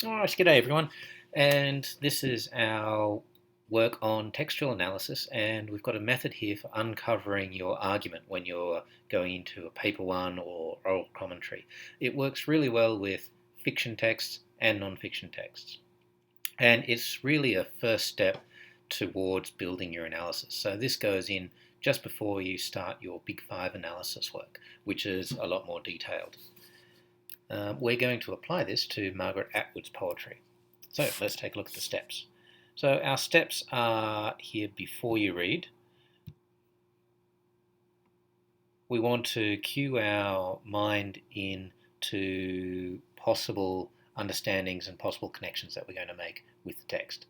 Alright, g'day everyone, and this is our work on textual analysis, and we've got a method here for uncovering your argument when you're going into a paper one or oral commentary. It works really well with fiction texts and non-fiction texts, and it's really a first step towards building your analysis. So this goes in just before you start your Big Five analysis work, which is a lot more detailed. We're going to apply this to Margaret Atwood's poetry. So let's take a look at the steps. So our steps are here before you read. We want to cue our mind in to possible understandings and possible connections that we're going to make with the text.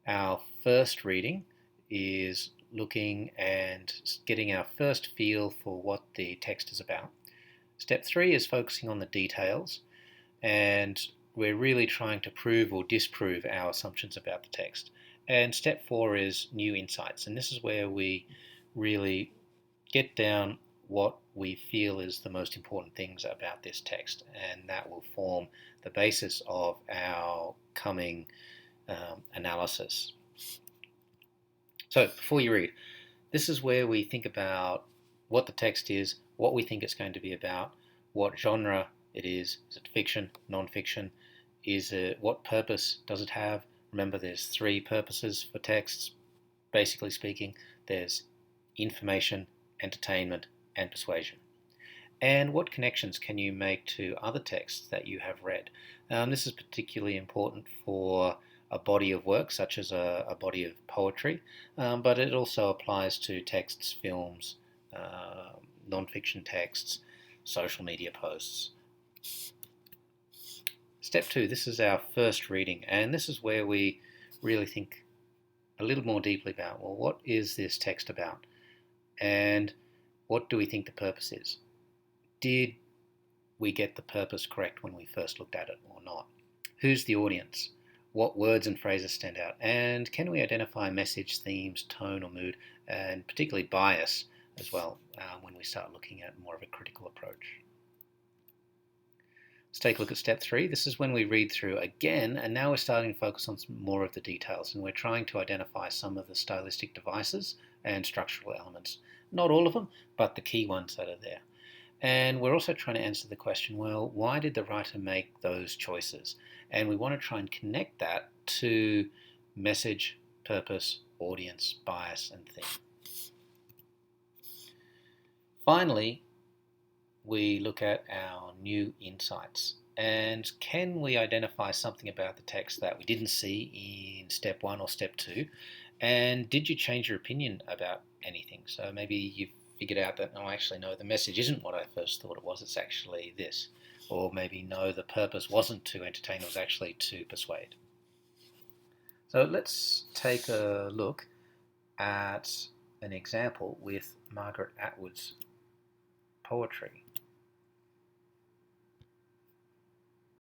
Our first reading is looking and getting our first feel for what the text is about. Step 3 is focusing on the details, and we're really trying to prove or disprove our assumptions about the text. And step 4 is new insights, and this is where we really get down what we feel is the most important things about this text, and that will form the basis of our coming analysis. So before you read, this is where we think about what the text is, what we think it's going to be about, what genre it is it fiction, non-fiction, what purpose does it have? Remember, there's 3 purposes for texts, basically speaking. There's information, entertainment, and persuasion. And what connections can you make to other texts that you have read? This is particularly important for a body of work, such as a body of poetry, but it also applies to texts, films, non-fiction texts, social media posts. Step 2, this is our first reading, and this is where we really think a little more deeply about, well, what is this text about? And what do we think the purpose is? Did we get the purpose correct when we first looked at it or not? Who's the audience? What words and phrases stand out? And can we identify message, themes, tone or mood, and particularly bias as well when we start looking at more of a critical approach? Let's take a look at step 3. This is when we read through again, and now we're starting to focus on some more of the details, and we're trying to identify some of the stylistic devices and structural elements. Not all of them, but the key ones that are there. And we're also trying to answer the question, well, why did the writer make those choices? And we want to try and connect that to message, purpose, audience, bias, and theme. Finally, we look at our new insights. And can we identify something about the text that we didn't see in step 1 or step 2? And did you change your opinion about anything? So maybe you've figured out that, oh, actually, no, the message isn't what I first thought it was, it's actually this. Or maybe, no, the purpose wasn't to entertain, it was actually to persuade. So let's take a look at an example with Margaret Atwood's poetry.